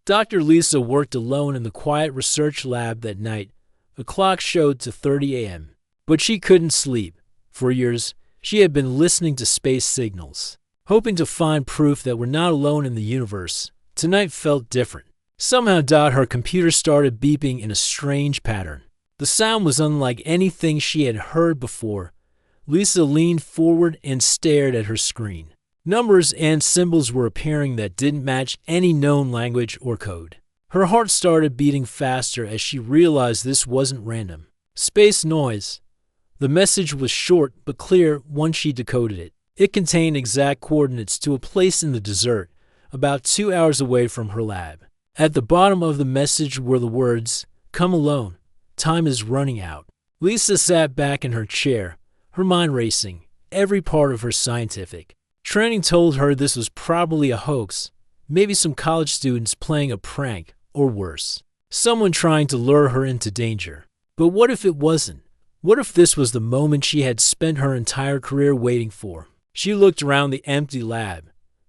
Dr. Lisa worked alone in the quiet research lab that night. The clock showed to 30 a.m. But she couldn't sleep. For years, she had been listening to space signals, hoping to find proof that we're not alone in the universe. Tonight felt different. Somehow, her computer started beeping in a strange pattern. The sound was unlike anything she had heard before. Lisa leaned forward and stared at her screen. Numbers and symbols were appearing that didn't match any known language or code. Her heart started beating faster as she realized this wasn't random. Space noise. The message was short but clear once she decoded it. It contained exact coordinates to a place in the desert, about 2 hours away from her lab. At the bottom of the message were the words, "Come alone. Time is running out." Lisa sat back in her chair, her mind racing. Every part of her scientific training told her this was probably a hoax, maybe some college students playing a prank, or worse, someone trying to lure her into danger. But what if it wasn't? What if this was the moment she had spent her entire career waiting for? She looked around the empty lab.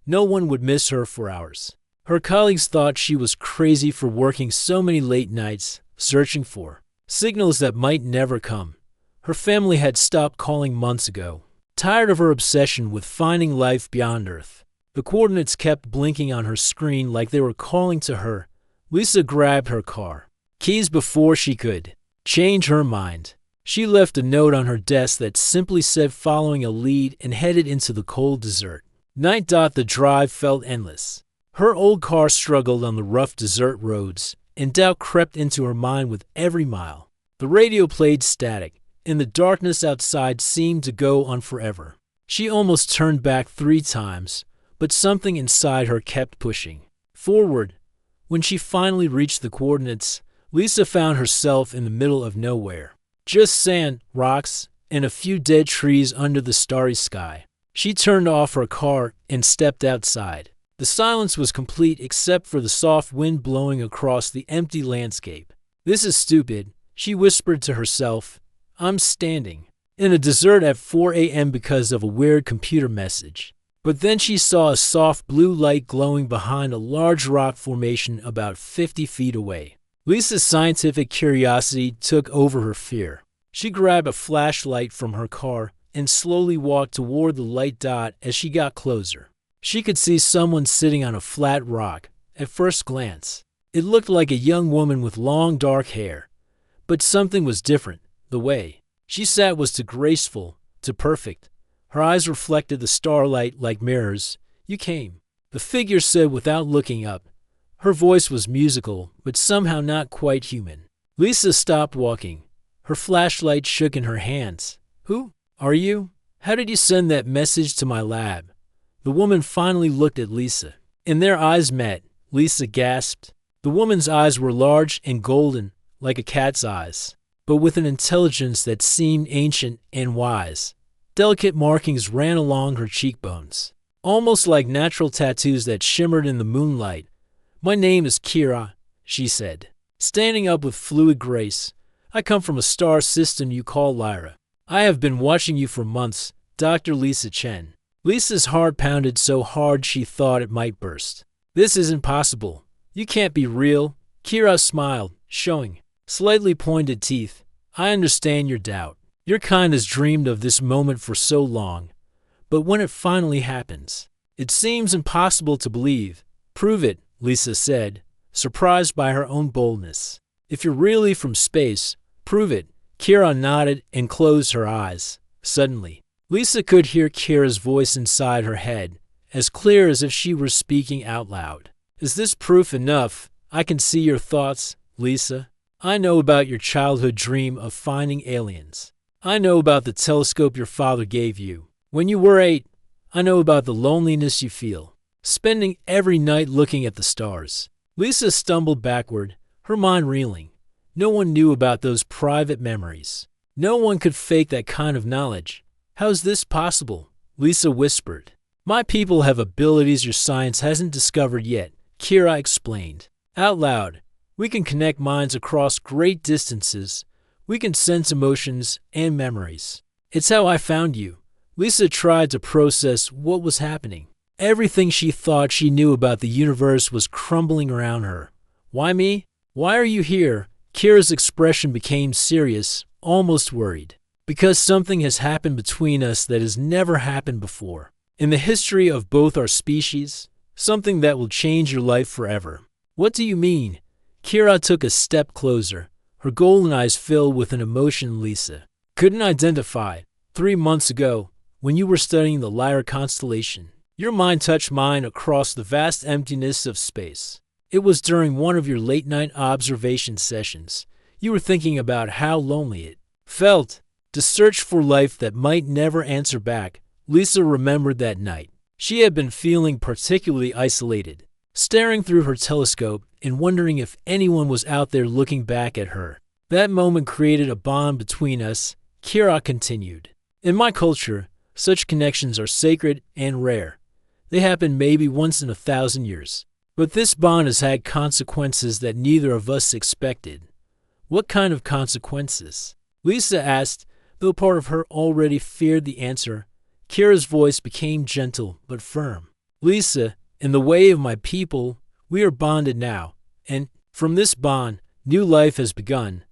No one would miss her for hours. Her colleagues thought she was crazy for working so many late nights, searching for signals that might never come. Her family had stopped calling months ago, tired of her obsession with finding life beyond Earth. The coordinates kept blinking on her screen like they were calling to her. Lisa grabbed her car keys before she could change her mind. She left a note on her desk that simply said following a lead and headed into the cold desert. Night. The drive felt endless. Her old car struggled on the rough desert roads, and doubt crept into her mind with every mile. The radio played static, and the darkness outside seemed to go on forever. She almost turned back 3 times, but something inside her kept pushing forward. When she finally reached the coordinates, Lisa found herself in the middle of nowhere. Just sand, rocks, and a few dead trees under the starry sky. She turned off her car and stepped outside. The silence was complete except for the soft wind blowing across the empty landscape. "This is stupid," she whispered to herself. "I'm standing in a desert at 4 a.m. because of a weird computer message." But then she saw a soft blue light glowing behind a large rock formation about 50 feet away. Lisa's scientific curiosity took over her fear. She grabbed a flashlight from her car and slowly walked toward the light dot. As she got closer, she could see someone sitting on a flat rock. At first glance, it looked like a young woman with long dark hair. But something was different. The way she sat was too graceful, too perfect. Her eyes reflected the starlight like mirrors. "You came," the figure said without looking up. Her voice was musical, but somehow not quite human. Lisa stopped walking. Her flashlight shook in her hands. "Who are you? How did you send that message to my lab?" The woman finally looked at Lisa, and their eyes met. Lisa gasped. The woman's eyes were large and golden, like a cat's eyes, but with an intelligence that seemed ancient and wise. Delicate markings ran along her cheekbones, almost like natural tattoos that shimmered in the moonlight. "My name is Kira," she said, standing up with fluid grace. "I come from a star system you call Lyra. I have been watching you for months, Dr. Lisa Chen." Lisa's heart pounded so hard she thought it might burst. "This isn't possible. You can't be real." Kira smiled, showing slightly pointed teeth. "I understand your doubt. Your kind has dreamed of this moment for so long. But when it finally happens, it seems impossible to believe." "Prove it," Lisa said, surprised by her own boldness. "If you're really from space, prove it." Kira nodded and closed her eyes. Suddenly, Lisa could hear Kira's voice inside her head, as clear as if she were speaking out loud. "Is this proof enough? I can see your thoughts, Lisa. I know about your childhood dream of finding aliens. I know about the telescope your father gave you when you were 8. I know about the loneliness you feel, spending every night looking at the stars." Lisa stumbled backward, her mind reeling. No one knew about those private memories. No one could fake that kind of knowledge. "How is this possible?" Lisa whispered. "My people have abilities your science hasn't discovered yet," Kira explained. Out loud, "We can connect minds across great distances. We can sense emotions and memories. It's how I found you." Lisa tried to process what was happening. Everything she thought she knew about the universe was crumbling around her. Why me? Why are you here? Kira's expression became serious, almost worried. Because something has happened between us that has never happened before. In the history of both our species, something that will change your life forever. What do you mean? Kira took a step closer, her golden eyes filled with an emotion Lisa couldn't identify. 3 months ago, when you were studying the Lyra constellation, your mind touched mine across the vast emptiness of space. It was during one of your late-night observation sessions. You were thinking about how lonely it felt to search for life that might never answer back. Lisa remembered that night. She had been feeling particularly isolated, staring through her telescope and wondering if anyone was out there looking back at her. That moment created a bond between us, Kira continued. In my culture, such connections are sacred and rare. They happen maybe once in 1,000 years. But this bond has had consequences that neither of us expected. What kind of consequences? Lisa asked, though part of her already feared the answer. Kira's voice became gentle but firm. Lisa, in the way of my people, we are bonded now, and from this bond, new life has begun.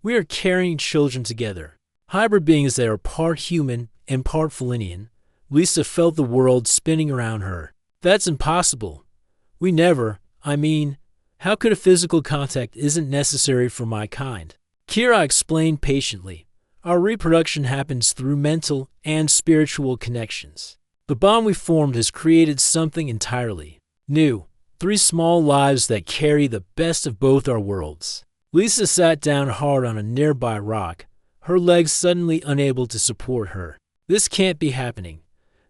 We are carrying children together, hybrid beings that are part human and part Felinian. Lisa felt the world spinning around her. That's impossible. How could a physical contact isn't necessary for my kind? Kira explained patiently. Our reproduction happens through mental and spiritual connections. The bond we formed has created something entirely new. 3 small lives that carry the best of both our worlds. Lisa sat down hard on a nearby rock, her legs suddenly unable to support her. This can't be happening.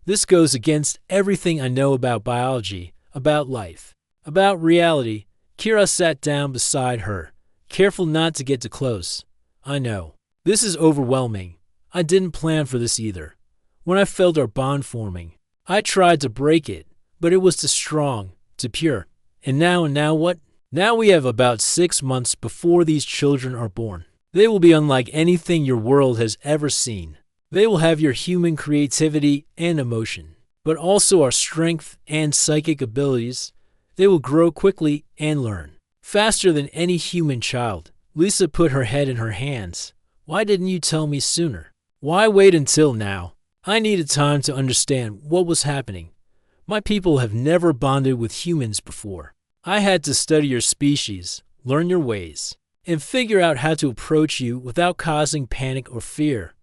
This goes against everything I know about biology, about life, about reality. Kira sat down beside her, careful not to get too close. I know. This is overwhelming. I didn't plan for this either. When I felt our bond forming, I tried to break it, but it was too strong, too pure. And now what? Now we have about 6 months before these children are born. They will be unlike anything your world has ever seen. They will have your human creativity and emotion, but also our strength and psychic abilities. They will grow quickly and learn faster than any human child. Lisa put her head in her hands. Why didn't you tell me sooner? Why wait until now? I needed time to understand what was happening. My people have never bonded with humans before. I had to study your species, learn your ways, and figure out how to approach you without causing panic or fear.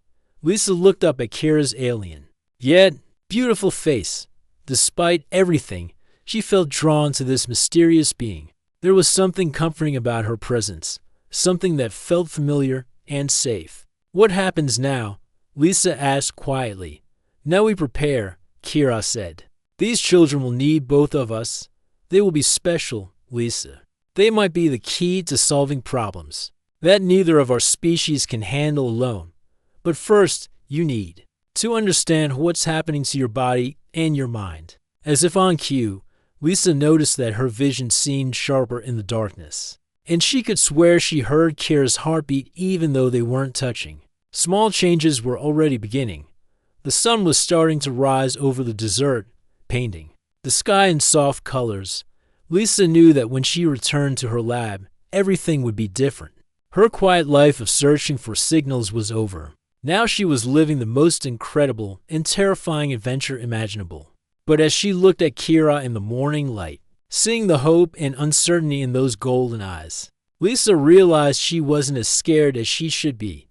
Lisa looked up at Kira's alien, yet beautiful face. Despite everything, she felt drawn to this mysterious being. There was something comforting about her presence, something that felt familiar and safe. What happens now? Lisa asked quietly. Now we prepare, Kira said. These children will need both of us. They will be special, Lisa. They might be the key to solving problems that neither of our species can handle alone. But first, you need to understand what's happening to your body and your mind. As if on cue, Lisa noticed that her vision seemed sharper in the darkness, and she could swear she heard Kira's heartbeat even though they weren't touching. Small changes were already beginning. The sun was starting to rise over the desert, painting the sky in soft colors. Lisa knew that when she returned to her lab, everything would be different. Her quiet life of searching for signals was over. Now she was living the most incredible and terrifying adventure imaginable. But as she looked at Kira in the morning light, seeing the hope and uncertainty in those golden eyes, Lisa realized she wasn't as scared as she should be.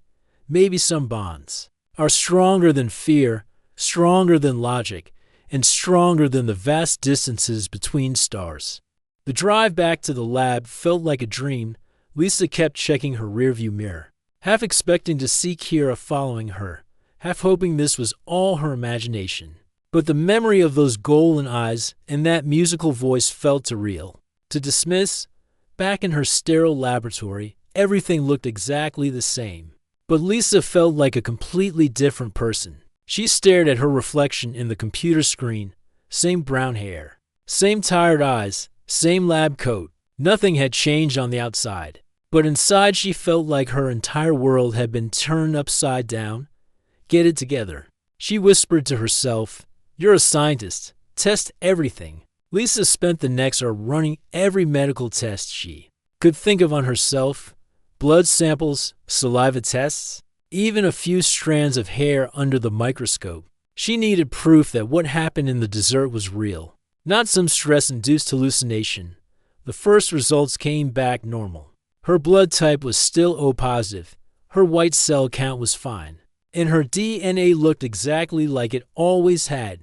Maybe some bonds are stronger than fear, stronger than logic, and stronger than the vast distances between stars. The drive back to the lab felt like a dream. Lisa kept checking her rearview mirror, half expecting to see Kira following her, half hoping this was all her imagination. But the memory of those golden eyes and that musical voice felt too real to dismiss. Back in her sterile laboratory, everything looked exactly the same. But Lisa felt like a completely different person. She stared at her reflection in the computer screen. Same brown hair, same tired eyes, same lab coat. Nothing had changed on the outside. But inside she felt like her entire world had been turned upside down. Get it together. She whispered to herself, "You're a scientist. Test everything. Lisa spent the next hour running every medical test she could think of on herself. Blood samples, saliva tests, even a few strands of hair under the microscope. She needed proof that what happened in the dessert was real, not some stress-induced hallucination. The first results came back normal. Her blood type was still O positive, her white cell count was fine, and her DNA looked exactly like it always had.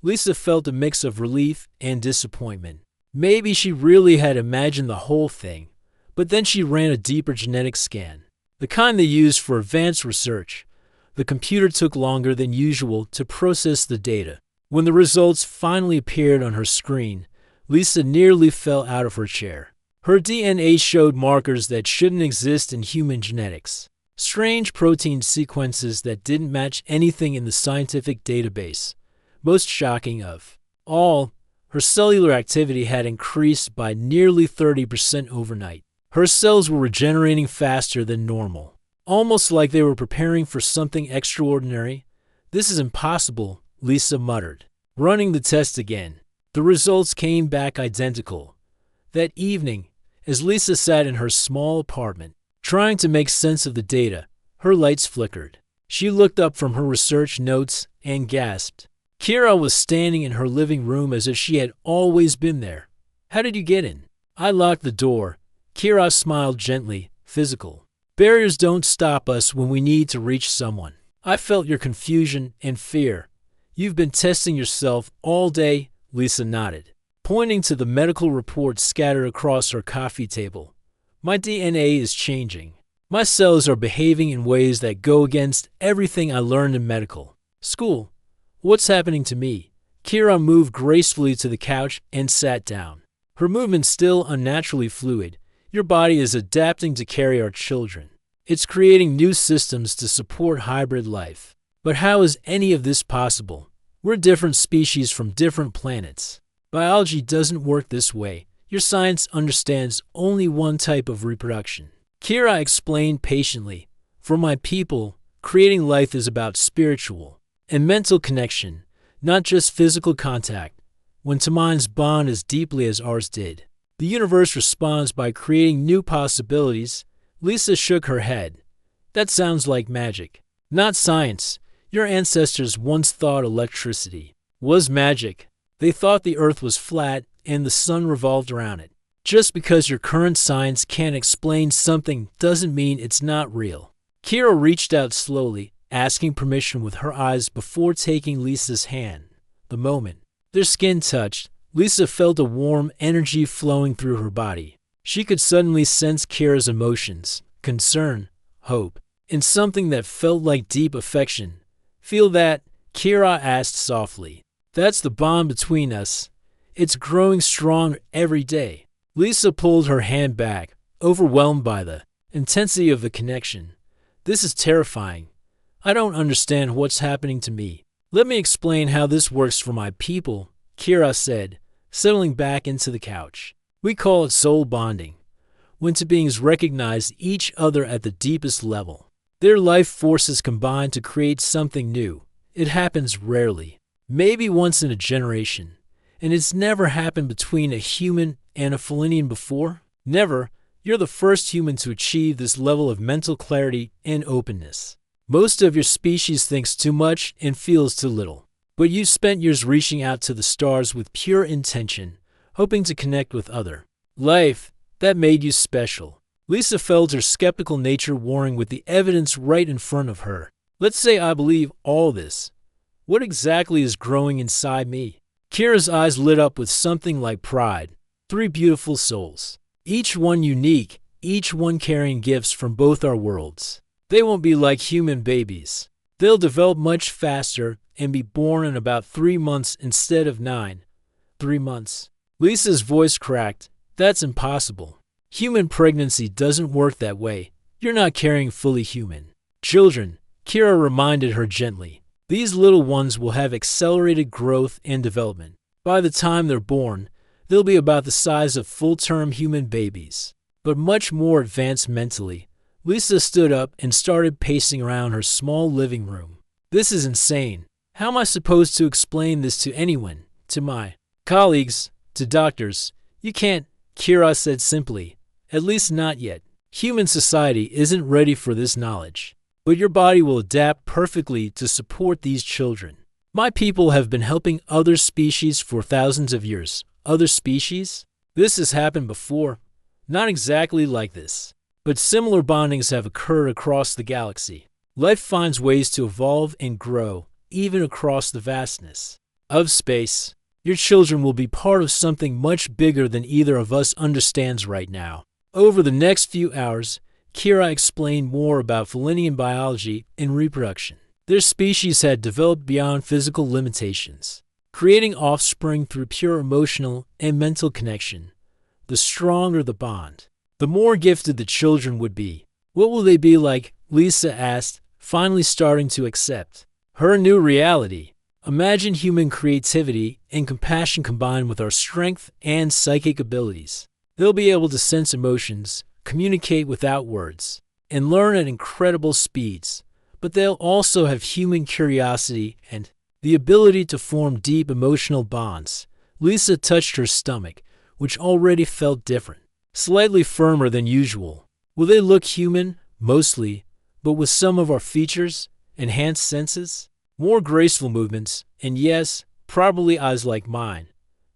Lisa felt a mix of relief and disappointment. Maybe she really had imagined the whole thing, but then she ran a deeper genetic scan, the kind they use for advanced research. The computer took longer than usual to process the data. When the results finally appeared on her screen, Lisa nearly fell out of her chair. Her DNA showed markers that shouldn't exist in human genetics. Strange protein sequences that didn't match anything in the scientific database. Most shocking of all, her cellular activity had increased by nearly 30% overnight. Her cells were regenerating faster than normal, almost like they were preparing for something extraordinary. "This is impossible," Lisa muttered. Running the test again, the results came back identical. That evening, as Lisa sat in her small apartment, trying to make sense of the data, her lights flickered. She looked up from her research notes and gasped. Kira was standing in her living room as if she had always been there. "How did you get in?" "I locked the door." Kira smiled gently, physical. "Barriers don't stop us when we need to reach someone." "I felt your confusion and fear. You've been testing yourself all day," Lisa nodded, pointing to the medical reports scattered across her coffee table. "My DNA is changing. My cells are behaving in ways that go against everything I learned in medical school. What's happening to me?" Kira moved gracefully to the couch and sat down, her movement still unnaturally fluid. "Your body is adapting to carry our children. It's creating new systems to support hybrid life. But how is any of this possible? We're different species from different planets. Biology doesn't work this way. Your science understands only one type of reproduction." Kira explained patiently. "For my people, creating life is about spiritual and mental connection, not just physical contact. When two minds bond as deeply as ours did, the universe responds by creating new possibilities." Lisa shook her head. "That sounds like magic, not science. Your ancestors once thought electricity was magic. They thought the earth was flat and the sun revolved around it. Just because your current science can't explain something doesn't mean it's not real." Kira reached out slowly, asking permission with her eyes before taking Lisa's hand. The moment their skin touched, Lisa felt a warm energy flowing through her body. She could suddenly sense Kira's emotions, concern, hope, and something that felt like deep affection. "Feel that?" Kira asked softly. "That's the bond between us. It's growing stronger every day." Lisa pulled her hand back, overwhelmed by the intensity of the connection. "This is terrifying. I don't understand what's happening to me." "Let me explain how this works for my people," Kira said, settling back into the couch. "We call it soul bonding. When two beings recognize each other at the deepest level, their life forces combine to create something new. It happens rarely, maybe once in a generation, and it's never happened between a human and a Felinian before. Never. You're the first human to achieve this level of mental clarity and openness. Most of your species thinks too much and feels too little, but you spent years reaching out to the stars with pure intention, hoping to connect with other life. That made you special." Lisa felt her skeptical nature warring with the evidence right in front of her. "Let's say I believe all this. What exactly is growing inside me?" Kira's eyes lit up with something like pride. "Three beautiful souls, each one unique, each one carrying gifts from both our worlds. They won't be like human babies. They'll develop much faster and be born in about 3 months instead of 9. 3 months. Lisa's voice cracked. "That's impossible. Human pregnancy doesn't work that way. You're not carrying fully human children," Kira reminded her gently. "These little ones will have accelerated growth and development. By the time they're born, they'll be about the size of full-term human babies, but much more advanced mentally." Lisa stood up and started pacing around her small living room. "This is insane. How am I supposed to explain this to anyone?" To my colleagues, to doctors, you can't, Kira said simply. At least not yet. Human society isn't ready for this knowledge. But your body will adapt perfectly to support these children. My people have been helping other species for thousands of years. Other species? This has happened before. Not exactly like this. But similar bondings have occurred across the galaxy. Life finds ways to evolve and grow, even across the vastness of space. Your children will be part of something much bigger than either of us understands right now. Over the next few hours, Kira explained more about Felinian biology and reproduction. Their species had developed beyond physical limitations, creating offspring through pure emotional and mental connection. The stronger the bond, the more gifted the children would be. What will they be like? Lisa asked, finally starting to accept her new reality. Imagine human creativity and compassion combined with our strength and psychic abilities. They'll be able to sense emotions, communicate without words, and learn at incredible speeds. But they'll also have human curiosity and the ability to form deep emotional bonds. Lisa touched her stomach, which already felt different, slightly firmer than usual. Will they look human? Mostly, but with some of our features, enhanced senses, more graceful movements, and yes, probably eyes like mine.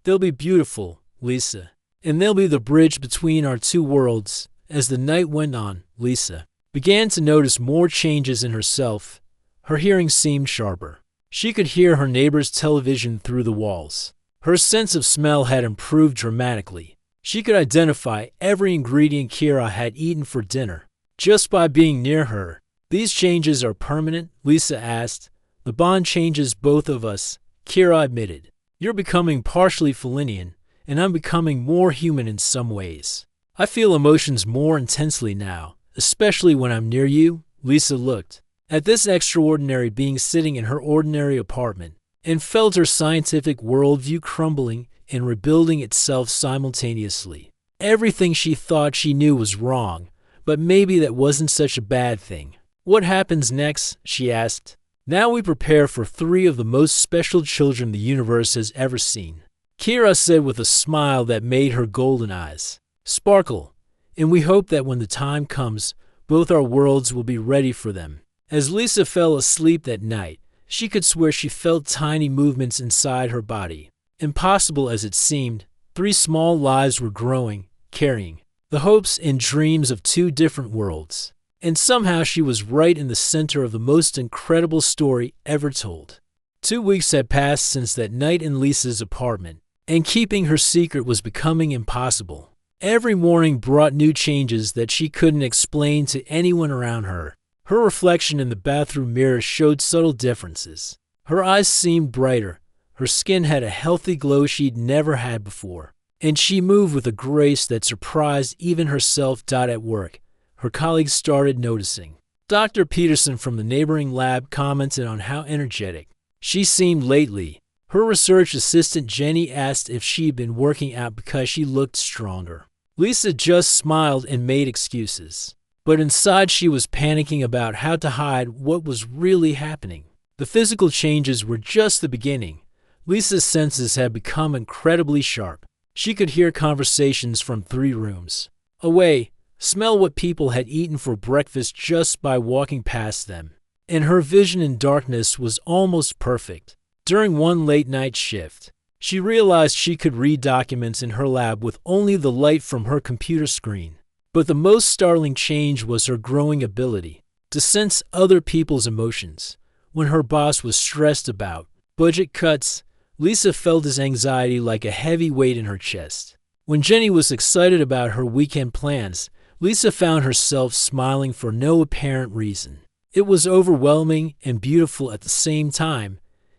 They'll be beautiful, Lisa. And they'll be the bridge between our two worlds. As the night went on, Lisa began to notice more changes in herself. Her hearing seemed sharper. She could hear her neighbor's television through the walls. Her sense of smell had improved dramatically. She could identify every ingredient Kira had eaten for dinner just by being near her. These changes are permanent? Lisa asked. The bond changes both of us, Kira admitted. You're becoming partially Felinian, and I'm becoming more human in some ways. I feel emotions more intensely now, especially when I'm near you. Lisa looked at this extraordinary being sitting in her ordinary apartment and felt her scientific worldview crumbling and rebuilding itself simultaneously. Everything she thought she knew was wrong, but maybe that wasn't such a bad thing. What happens next? She asked. Now we prepare for 3 of the most special children the universe has ever seen, Kira said with a smile that made her golden eyes sparkle, and we hope that when the time comes, both our worlds will be ready for them. As Lisa fell asleep that night, she could swear she felt tiny movements inside her body. Impossible as it seemed, 3 small lives were growing, carrying the hopes and dreams of 2 different worlds. And somehow she was right in the center of the most incredible story ever told. 2 weeks had passed since that night in Lisa's apartment, and keeping her secret was becoming impossible. Every morning brought new changes that she couldn't explain to anyone around her. Her reflection in the bathroom mirror showed subtle differences. Her eyes seemed brighter, her skin had a healthy glow she'd never had before, and she moved with a grace that surprised even herself. At work, her colleagues started noticing. Dr. Peterson from the neighboring lab commented on how energetic she seemed lately. Her research assistant Jenny asked if she'd been working out because she looked stronger. Lisa just smiled and made excuses. But inside she was panicking about how to hide what was really happening. The physical changes were just the beginning. Lisa's senses had become incredibly sharp. She could hear conversations from 3 rooms away, smell what people had eaten for breakfast just by walking past them. And her vision in darkness was almost perfect. During one late-night shift, she realized she could read documents in her lab with only the light from her computer screen. But the most startling change was her growing ability to sense other people's emotions. When her boss was stressed about budget cuts, Lisa felt his anxiety like a heavy weight in her chest. When Jenny was excited about her weekend plans, Lisa found herself smiling for no apparent reason. It was overwhelming and beautiful at the same time.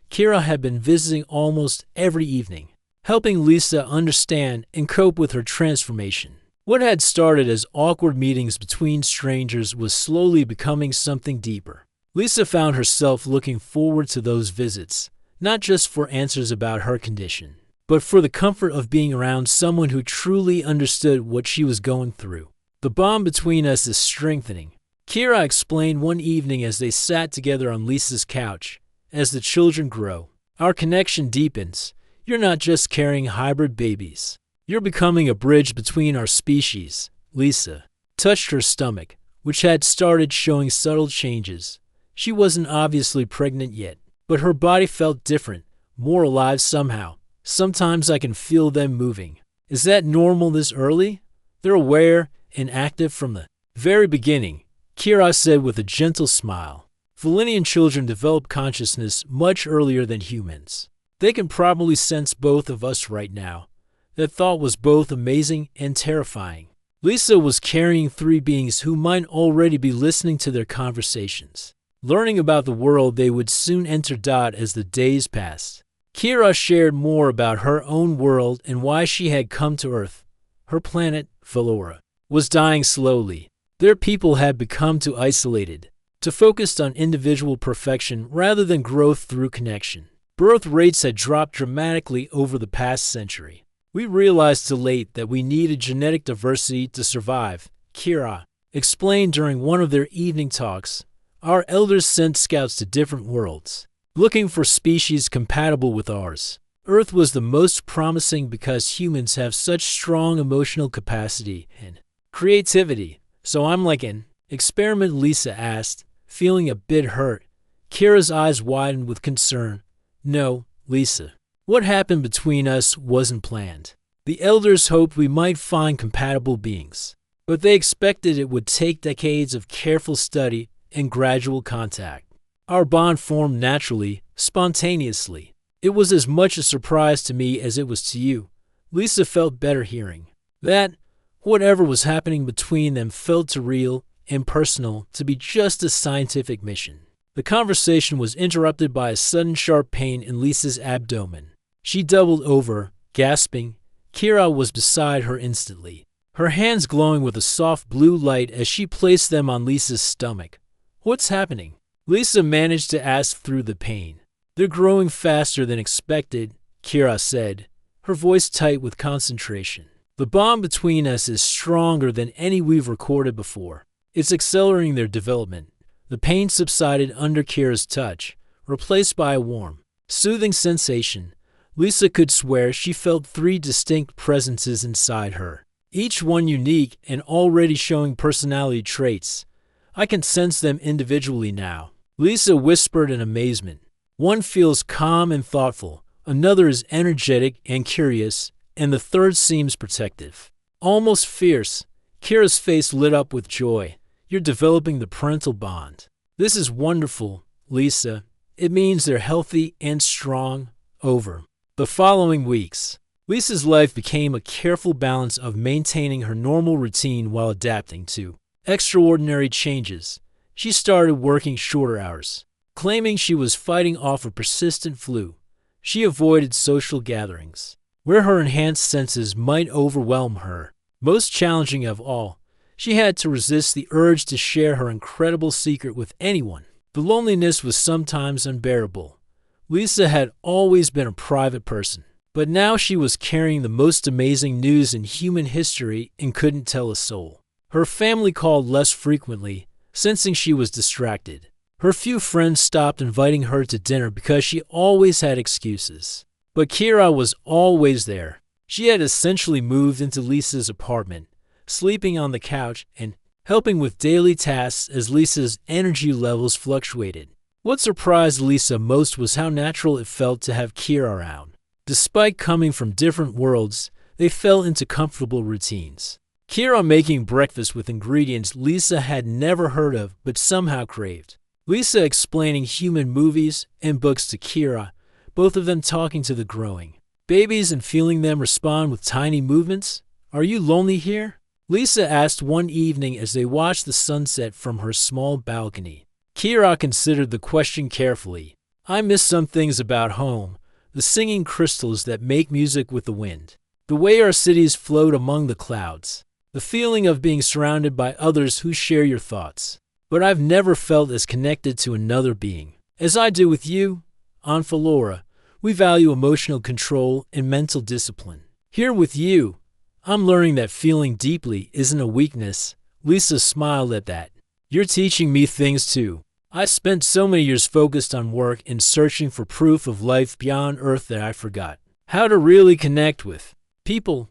Kira had been visiting almost every evening, helping Lisa understand and cope with her transformation. What had started as awkward meetings between strangers was slowly becoming something deeper. Lisa found herself looking forward to those visits, not just for answers about her condition, but for the comfort of being around someone who truly understood what she was going through. The bond between us is strengthening, Kira explained one evening as they sat together on Lisa's couch. As the children grow, our connection deepens. You're not just carrying hybrid babies. You're becoming a bridge between our species. Lisa touched her stomach, which had started showing subtle changes. She wasn't obviously pregnant yet, but her body felt different, more alive somehow. Sometimes I can feel them moving. Is that normal this early? They're aware and active from the very beginning, Kira said with a gentle smile. Valenian children develop consciousness much earlier than humans. They can probably sense both of us right now. That thought was both amazing and terrifying. Lisa was carrying three beings who might already be listening to their conversations, learning about the world they would soon enter. As the days passed, Kira shared more about her own world and why she had come to Earth. Her planet, Valora, was dying slowly. Their people had become too isolated, too focused on individual perfection rather than growth through connection. Birth rates had dropped dramatically over the past century. We realized too late that we needed genetic diversity to survive, Kira explained during one of their evening talks. Our elders sent scouts to different worlds, looking for species compatible with ours. Earth was the most promising because humans have such strong emotional capacity and creativity. So I'm like an experiment, Lisa asked, feeling a bit hurt. Kira's eyes widened with concern. No, Lisa. What happened between us wasn't planned. The elders hoped we might find compatible beings, but they expected it would take decades of careful study and gradual contact. Our bond formed naturally, spontaneously. It was as much a surprise to me as it was to you. Lisa felt better hearing that. Whatever was happening between them felt too real and personal to be just a scientific mission. The conversation was interrupted by a sudden sharp pain in Lisa's abdomen. She doubled over, gasping. Kira was beside her instantly, her hands glowing with a soft blue light as she placed them on Lisa's stomach. What's happening? Lisa managed to ask through the pain. They're growing faster than expected, Kira said, her voice tight with concentration. The bond between us is stronger than any we've recorded before. It's accelerating their development. The pain subsided under Kira's touch, replaced by a warm, soothing sensation. Lisa could swear she felt three distinct presences inside her, each one unique and already showing personality traits. I can sense them individually now, Lisa whispered in amazement. One feels calm and thoughtful, another is energetic and curious, and the third seems protective, almost fierce. Kira's face lit up with joy. You're developing the parental bond. This is wonderful, Lisa. It means they're healthy and strong. Over the following weeks, Lisa's life became a careful balance of maintaining her normal routine while adapting to extraordinary changes. She started working shorter hours, claiming she was fighting off a persistent flu. She avoided social gatherings, where her enhanced senses might overwhelm her. Most challenging of all, she had to resist the urge to share her incredible secret with anyone. The loneliness was sometimes unbearable. Lisa had always been a private person, but now she was carrying the most amazing news in human history and couldn't tell a soul. Her family called less frequently, sensing she was distracted. Her few friends stopped inviting her to dinner because she always had excuses. But Kira was always there. She had essentially moved into Lisa's apartment, sleeping on the couch and helping with daily tasks as Lisa's energy levels fluctuated. What surprised Lisa most was how natural it felt to have Kira around. Despite coming from different worlds, they fell into comfortable routines. Kira making breakfast with ingredients Lisa had never heard of but somehow craved. Lisa explaining human movies and books to Kira, both of them talking to the growing babies and feeling them respond with tiny movements. Are you lonely here? Lisa asked one evening as they watched the sunset from her small balcony. Kira considered the question carefully. I miss some things about home, the singing crystals that make music with the wind, the way our cities float among the clouds, the feeling of being surrounded by others who share your thoughts. But I've never felt as connected to another being as I do with you. On Valora, we value emotional control and mental discipline. Here with you, I'm learning that feeling deeply isn't a weakness. Lisa smiled at that. You're teaching me things too. I spent so many years focused on work and searching for proof of life beyond Earth that I forgot how to really connect with people.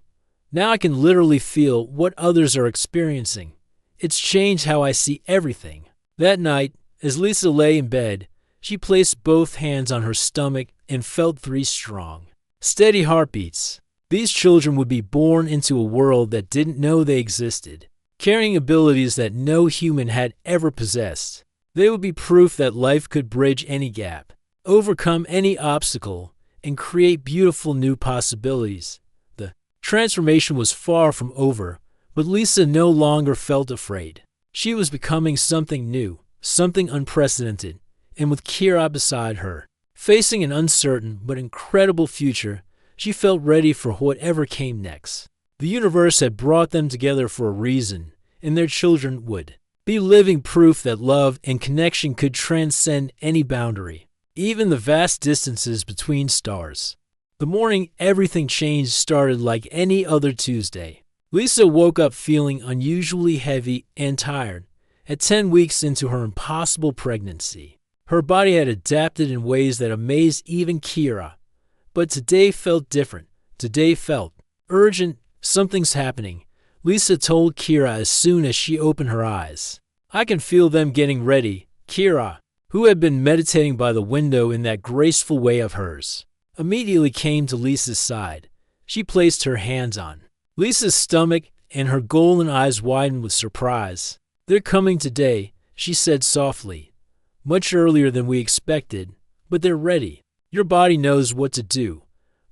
Now I can literally feel what others are experiencing. It's changed how I see everything. That night, as Lisa lay in bed, she placed both hands on her stomach and felt 3 strong, steady heartbeats. These children would be born into a world that didn't know they existed, carrying abilities that no human had ever possessed. They would be proof that life could bridge any gap, overcome any obstacle, and create beautiful new possibilities. The transformation was far from over, but Lisa no longer felt afraid. She was becoming something new, something unprecedented, and with Kira beside her, facing an uncertain but incredible future, she felt ready for whatever came next. The universe had brought them together for a reason, and their children would be living proof that love and connection could transcend any boundary, even the vast distances between stars. The morning everything changed started like any other Tuesday. Lisa woke up feeling unusually heavy and tired. At 10 weeks into her impossible pregnancy, her body had adapted in ways that amazed even Kira. But today felt different. Today felt urgent. Something's happening, Lisa told Kira as soon as she opened her eyes. I can feel them getting ready. Kira, who had been meditating by the window in that graceful way of hers, immediately came to Lisa's side. She placed her hands on Lisa's stomach, and her golden eyes widened with surprise. They're coming today, she said softly. Much earlier than we expected, but they're ready. Your body knows what to do.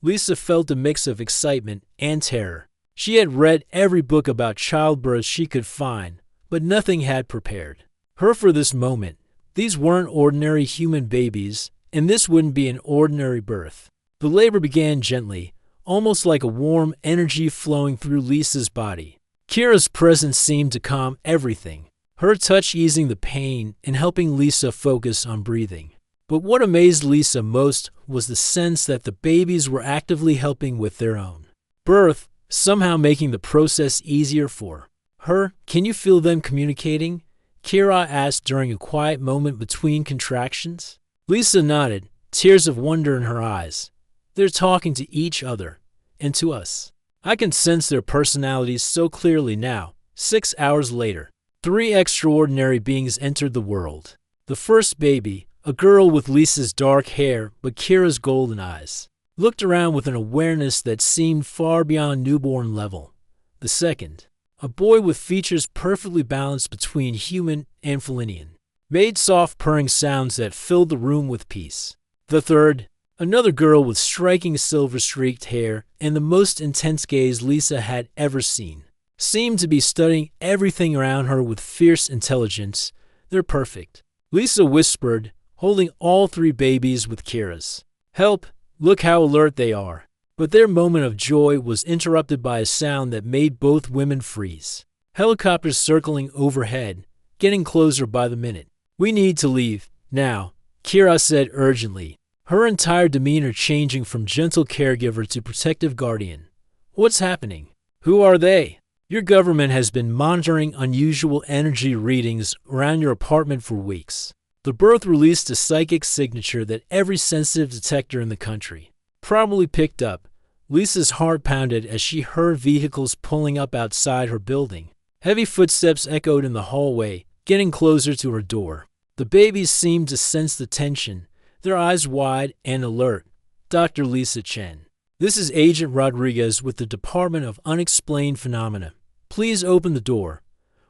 Lisa felt a mix of excitement and terror. She had read every book about childbirth she could find, but nothing had prepared her for this moment. These weren't ordinary human babies, and this wouldn't be an ordinary birth. The labor began gently, almost like a warm energy flowing through Lisa's body. Kira's presence seemed to calm everything, her touch easing the pain and helping Lisa focus on breathing. But what amazed Lisa most was the sense that the babies were actively helping with their own birth, somehow making the process easier for her. Can you feel them communicating? Kira asked during a quiet moment between contractions. Lisa nodded, tears of wonder in her eyes. They're talking to each other, and to us. I can sense their personalities so clearly now. 6 hours later, 3 extraordinary beings entered the world. The first baby, a girl with Lisa's dark hair but Kira's golden eyes, looked around with an awareness that seemed far beyond newborn level. The second, a boy with features perfectly balanced between human and Felinian, made soft purring sounds that filled the room with peace. The third, another girl with striking silver-streaked hair and the most intense gaze Lisa had ever seen, seemed to be studying everything around her with fierce intelligence. They're perfect, Lisa whispered, holding all 3 babies with Kira's help. Look how alert they are. But their moment of joy was interrupted by a sound that made both women freeze. Helicopters circling overhead, getting closer by the minute. We need to leave, now, Kira said urgently, her entire demeanor changing from gentle caregiver to protective guardian. What's happening? Who are they? Your government has been monitoring unusual energy readings around your apartment for weeks. The birth released a psychic signature that every sensitive detector in the country probably picked up. Lisa's heart pounded as she heard vehicles pulling up outside her building. Heavy footsteps echoed in the hallway, getting closer to her door. The babies seemed to sense the tension, their eyes wide and alert. Dr. Lisa Chen. This is Agent Rodriguez with the Department of Unexplained Phenomena. Please open the door.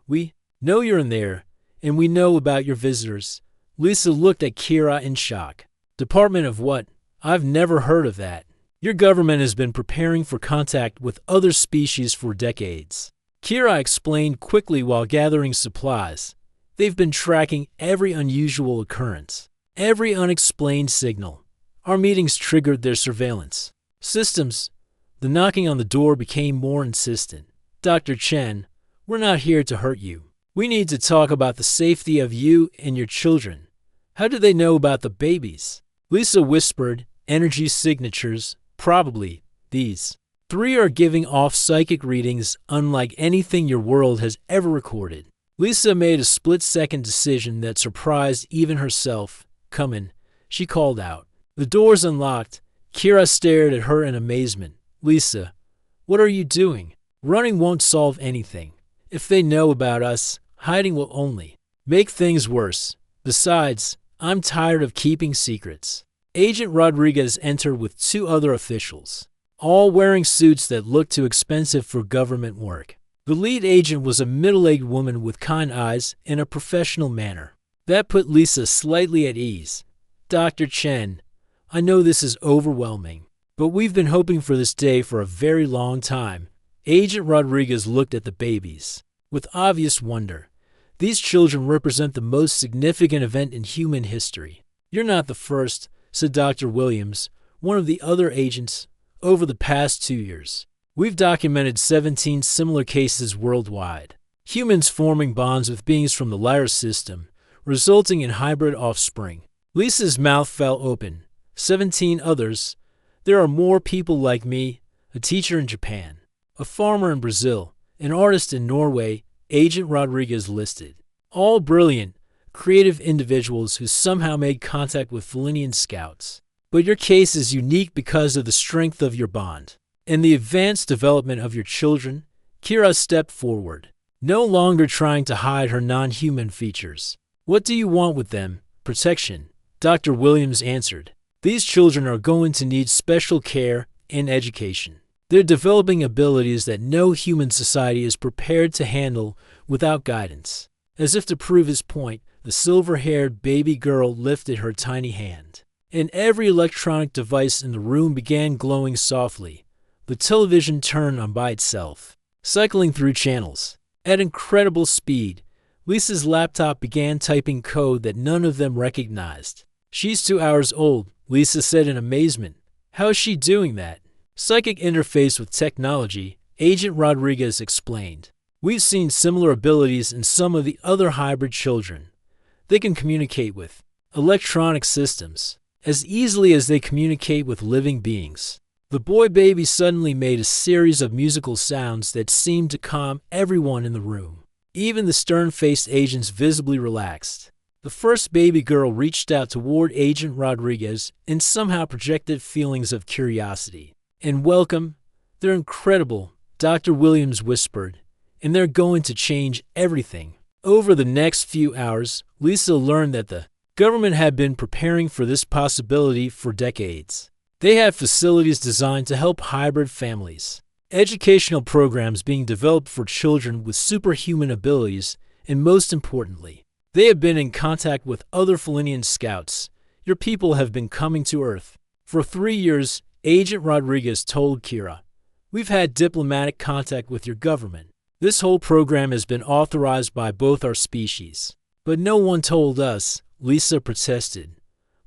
We know you're in there, and we know about your visitors. Lisa looked at Kira in shock. Department of what? I've never heard of that. Your government has been preparing for contact with other species for decades. Kira explained quickly while gathering supplies. They've been tracking every unusual occurrence, every unexplained signal. Our meetings triggered their surveillance systems. The knocking on the door became more insistent. Dr. Chen, we're not here to hurt you. We need to talk about the safety of you and your children. How do they know about the babies? Lisa whispered, energy signatures, probably. These 3 are giving off psychic readings unlike anything your world has ever recorded. Lisa made a split-second decision that surprised even herself. Come in, she called out. The doors unlocked. Kira stared at her in amazement. Lisa, what are you doing? Running won't solve anything. If they know about us, hiding will only make things worse. Besides, I'm tired of keeping secrets. Agent Rodriguez entered with two other officials, all wearing suits that looked too expensive for government work. The lead agent was a middle-aged woman with kind eyes and a professional manner. That put Lisa slightly at ease. Dr. Chen, I know this is overwhelming, but we've been hoping for this day for a very long time. Agent Rodriguez looked at the babies with obvious wonder. These children represent the most significant event in human history. You're not the first, said Dr. Williams, one of the other agents. Over the past 2 years, we've documented 17 similar cases worldwide. Humans forming bonds with beings from the Lyra system, resulting in hybrid offspring. Lisa's mouth fell open. 17 others. There are more people like me, a teacher in Japan, a farmer in Brazil, an artist in Norway, Agent Rodriguez listed. All brilliant, creative individuals who somehow made contact with Felinian scouts. But your case is unique because of the strength of your bond and the advanced development of your children. Kira stepped forward, no longer trying to hide her non-human features. What do you want with them? Protection, Dr. Williams answered. These children are going to need special care and education. They're developing abilities that no human society is prepared to handle without guidance. As if to prove his point, the silver-haired baby girl lifted her tiny hand, and every electronic device in the room began glowing softly. The television turned on by itself, cycling through channels. At incredible speed, Lisa's laptop began typing code that none of them recognized. She's 2 hours old, Lisa said in amazement. How is she doing that? Psychic interface with technology, Agent Rodriguez explained. We've seen similar abilities in some of the other hybrid children. They can communicate with electronic systems as easily as they communicate with living beings. The boy baby suddenly made a series of musical sounds that seemed to calm everyone in the room. Even the stern-faced agents visibly relaxed. The first baby girl reached out toward Agent Rodriguez and somehow projected feelings of curiosity and welcome. They're incredible, Dr. Williams whispered, and they're going to change everything. Over the next few hours, Lisa learned that the government had been preparing for this possibility for decades. They had facilities designed to help hybrid families, educational programs being developed for children with superhuman abilities, and most importantly, they have been in contact with other Felinian scouts. Your people have been coming to Earth. For 3 years, Agent Rodriguez told Kira, we've had diplomatic contact with your government. This whole program has been authorized by both our species. But no one told us, Lisa protested.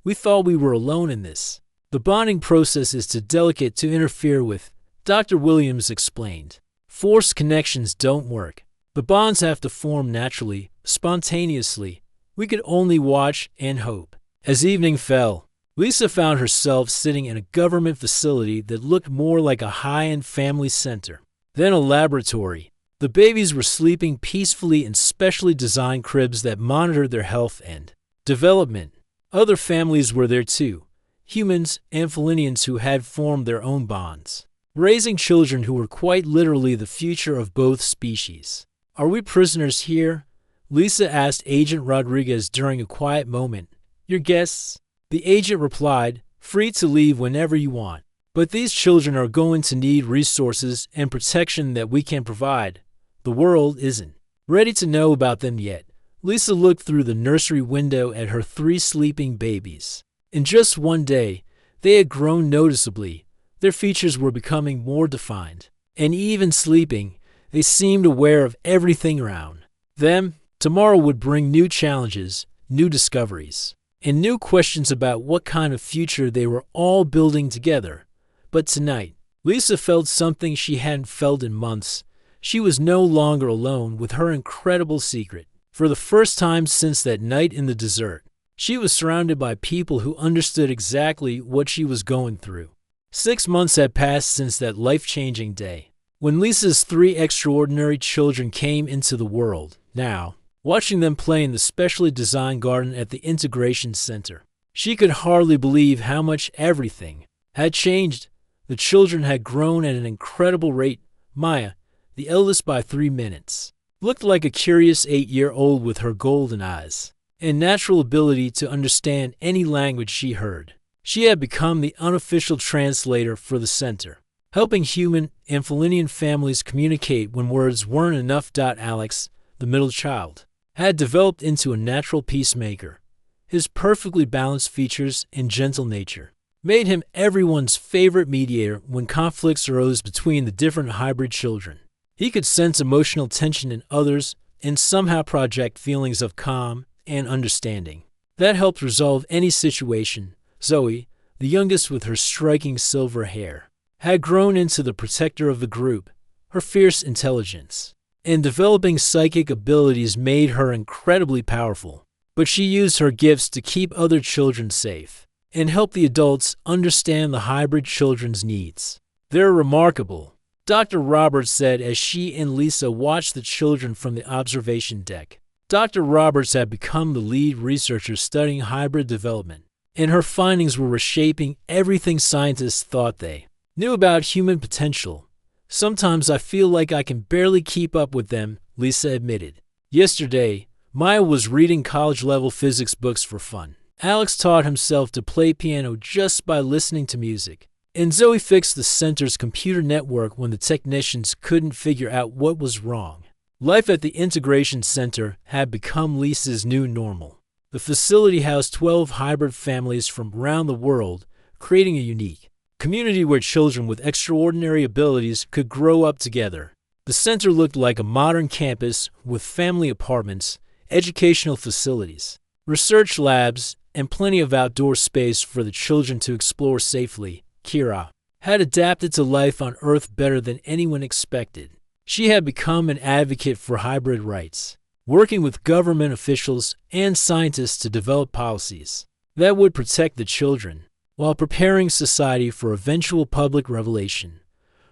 We thought we were alone in this. The bonding process is too delicate to interfere with, Dr. Williams explained. Forced connections don't work. The bonds have to form naturally, spontaneously. We could only watch and hope. As evening fell, Lisa found herself sitting in a government facility that looked more like a high-end family center than a laboratory. The babies were sleeping peacefully in specially designed cribs that monitored their health and development. Other families were there too, humans and Felinians who had formed their own bonds, raising children who were quite literally the future of both species. Are we prisoners here? Lisa asked Agent Rodriguez during a quiet moment. Your guests? The agent replied, free to leave whenever you want. But these children are going to need resources and protection that we can provide. The world isn't ready to know about them yet. Lisa looked through the nursery window at her 3 sleeping babies. In just one day, they had grown noticeably. Their features were becoming more defined. And even sleeping, they seemed aware of everything around them. Tomorrow would bring new challenges, new discoveries, and new questions about what kind of future they were all building together. But tonight, Lisa felt something she hadn't felt in months. She was no longer alone with her incredible secret. For the first time since that night in the desert, she was surrounded by people who understood exactly what she was going through. 6 months had passed since that life-changing day, when Lisa's 3 extraordinary children came into the world. Now, watching them play in the specially designed garden at the Integration Center, she could hardly believe how much everything had changed. The children had grown at an incredible rate. Maya, the eldest by 3 minutes, looked like a curious 8-year-old with her golden eyes and natural ability to understand any language she heard. She had become the unofficial translator for the center, helping human and Felinian families communicate when words weren't enough. Alex, the middle child, had developed into a natural peacemaker. His perfectly balanced features and gentle nature made him everyone's favorite mediator when conflicts arose between the different hybrid children. He could sense emotional tension in others and somehow project feelings of calm and understanding. That helped resolve any situation. Zoe, the youngest with her striking silver hair, had grown into the protector of the group. Her fierce intelligence and developing psychic abilities made her incredibly powerful, but she used her gifts to keep other children safe and help the adults understand the hybrid children's needs. They're remarkable, Dr. Roberts said as she and Lisa watched the children from the observation deck. Dr. Roberts had become the lead researcher studying hybrid development, and her findings were reshaping everything scientists thought they knew about human potential. Sometimes I feel like I can barely keep up with them, Lisa admitted. Yesterday, Maya was reading college-level physics books for fun. Alex taught himself to play piano just by listening to music, and Zoe fixed the center's computer network when the technicians couldn't figure out what was wrong. Life at the Integration Center had become Lisa's new normal. The facility housed 12 hybrid families from around the world, creating a unique community where children with extraordinary abilities could grow up together. The center looked like a modern campus with family apartments, educational facilities, research labs, and plenty of outdoor space for the children to explore safely. Kira had adapted to life on Earth better than anyone expected. She had become an advocate for hybrid rights, working with government officials and scientists to develop policies that would protect the children while preparing society for eventual public revelation.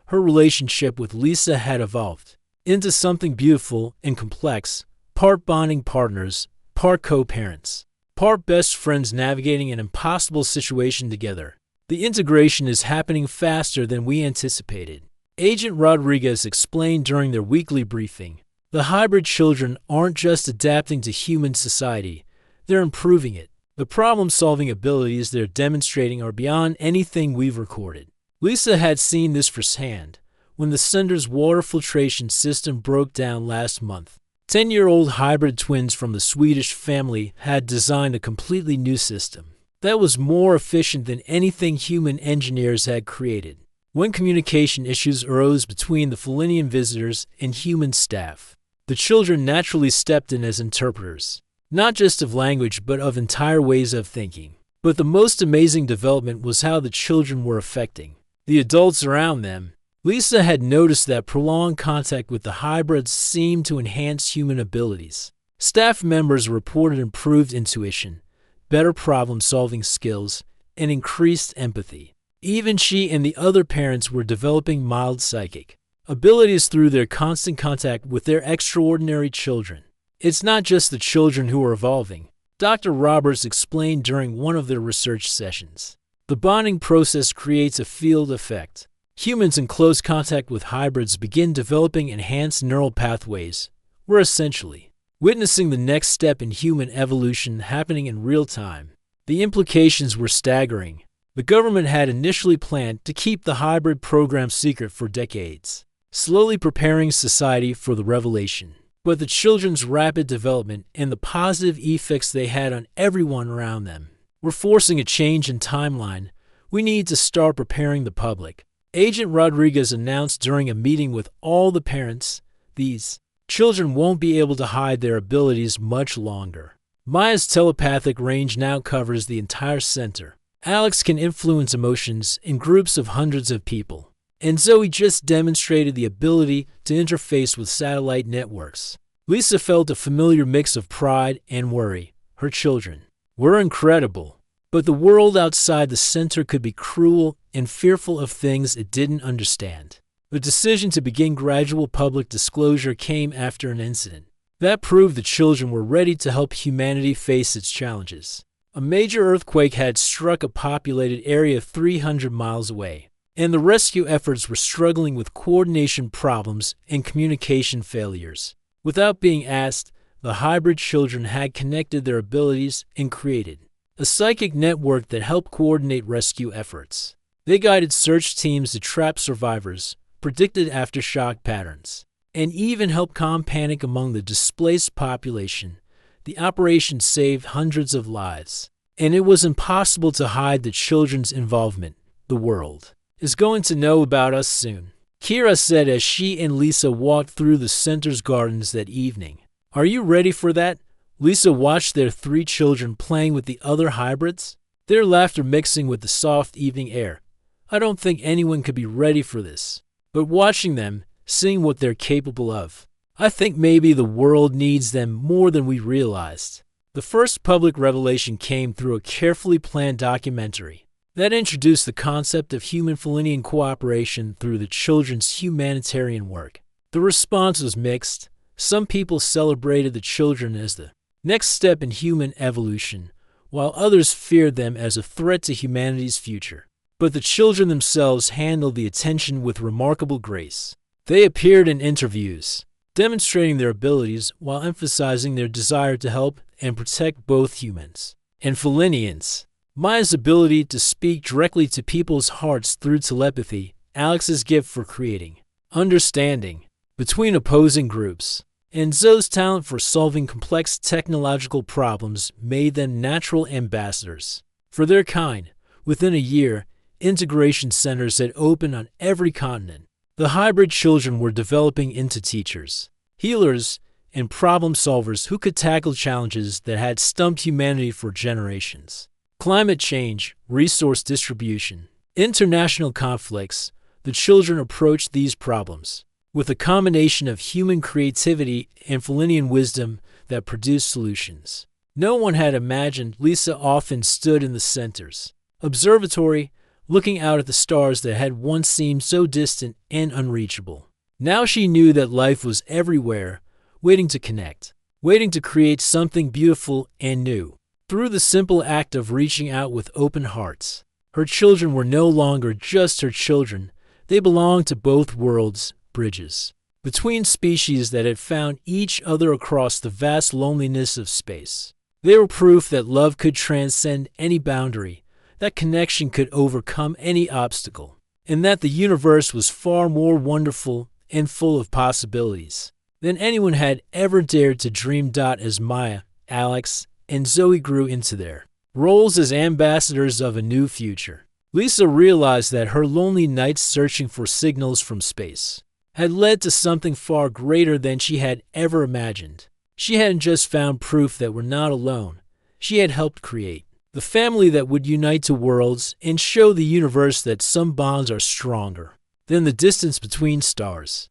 Her relationship with Lisa had evolved into something beautiful and complex, part bonding partners, part co-parents, part best friends navigating an impossible situation together. The integration is happening faster than we anticipated, Agent Rodriguez explained during their weekly briefing. The hybrid children aren't just adapting to human society, they're improving it. The problem-solving abilities they're demonstrating are beyond anything we've recorded. Lisa had seen this firsthand when the center's water filtration system broke down last month. 10-year-old hybrid twins from the Swedish family had designed a completely new system that was more efficient than anything human engineers had created. When communication issues arose between the Felinian visitors and human staff, the children naturally stepped in as interpreters, not just of language but of entire ways of thinking. But the most amazing development was how the children were affecting the adults around them. Lisa had noticed that prolonged contact with the hybrids seemed to enhance human abilities. Staff members reported improved intuition, better problem-solving skills, and increased empathy. Even she and the other parents were developing mild psychic abilities through their constant contact with their extraordinary children. It's not just the children who are evolving, Dr. Roberts explained during one of their research sessions. The bonding process creates a field effect. Humans in close contact with hybrids begin developing enhanced neural pathways. We're essentially witnessing the next step in human evolution happening in real time. The implications were staggering. The government had initially planned to keep the hybrid program secret for decades, slowly preparing society for the revelation. But the children's rapid development and the positive effects they had on everyone around them were forcing a change in timeline. We need to start preparing the public, Agent Rodriguez announced during a meeting with all the parents. These children won't be able to hide their abilities much longer. Maya's telepathic range now covers the entire center. Alex can influence emotions in groups of hundreds of people. And Zoe just demonstrated the ability to interface with satellite networks. Lisa felt a familiar mix of pride and worry. Her children were incredible, but the world outside the center could be cruel and fearful of things it didn't understand. The decision to begin gradual public disclosure came after an incident that proved the children were ready to help humanity face its challenges. A major earthquake had struck a populated area 300 miles away, and the rescue efforts were struggling with coordination problems and communication failures. Without being asked, the hybrid children had connected their abilities and created a psychic network that helped coordinate rescue efforts. They guided search teams to trap survivors, predicted aftershock patterns, and even helped calm panic among the displaced population. The operation saved hundreds of lives, and it was impossible to hide the children's involvement. The world is going to know about us soon, Kira said as she and Lisa walked through the center's gardens that evening. Are you ready for that? Lisa watched their 3 children playing with the other hybrids, their laughter mixing with the soft evening air. I don't think anyone could be ready for this, but watching them, seeing what they're capable of, I think maybe the world needs them more than we realized. The first public revelation came through a carefully planned documentary that introduced the concept of human-Felinian cooperation through the children's humanitarian work. The response was mixed. Some people celebrated the children as the next step in human evolution, while others feared them as a threat to humanity's future. But the children themselves handled the attention with remarkable grace. They appeared in interviews, demonstrating their abilities while emphasizing their desire to help and protect both humans and Felinians. Maya's ability to speak directly to people's hearts through telepathy, Alex's gift for creating understanding between opposing groups, and Zoe's talent for solving complex technological problems made them natural ambassadors for their kind. Within a year, integration centers had opened on every continent. The hybrid children were developing into teachers, healers, and problem solvers who could tackle challenges that had stumped humanity for generations. Climate change, resource distribution, international conflicts, the children approached these problems with a combination of human creativity and Felinian wisdom that produced solutions. No one had imagined. Lisa often stood in the center's observatory, looking out at the stars that had once seemed so distant and unreachable. Now she knew that life was everywhere, waiting to connect, waiting to create something beautiful and new. Through the simple act of reaching out with open hearts, her children were no longer just her children. They belonged to both worlds, bridges between species that had found each other across the vast loneliness of space. They were proof that love could transcend any boundary, that connection could overcome any obstacle, and that the universe was far more wonderful and full of possibilities than anyone had ever dared to dream. As Maya, Alex, and Zoe grew into their roles as ambassadors of a new future, Lisa realized that her lonely nights searching for signals from space had led to something far greater than she had ever imagined. She hadn't just found proof that we're not alone. She had helped create the family that would unite two worlds and show the universe that some bonds are stronger than the distance between stars.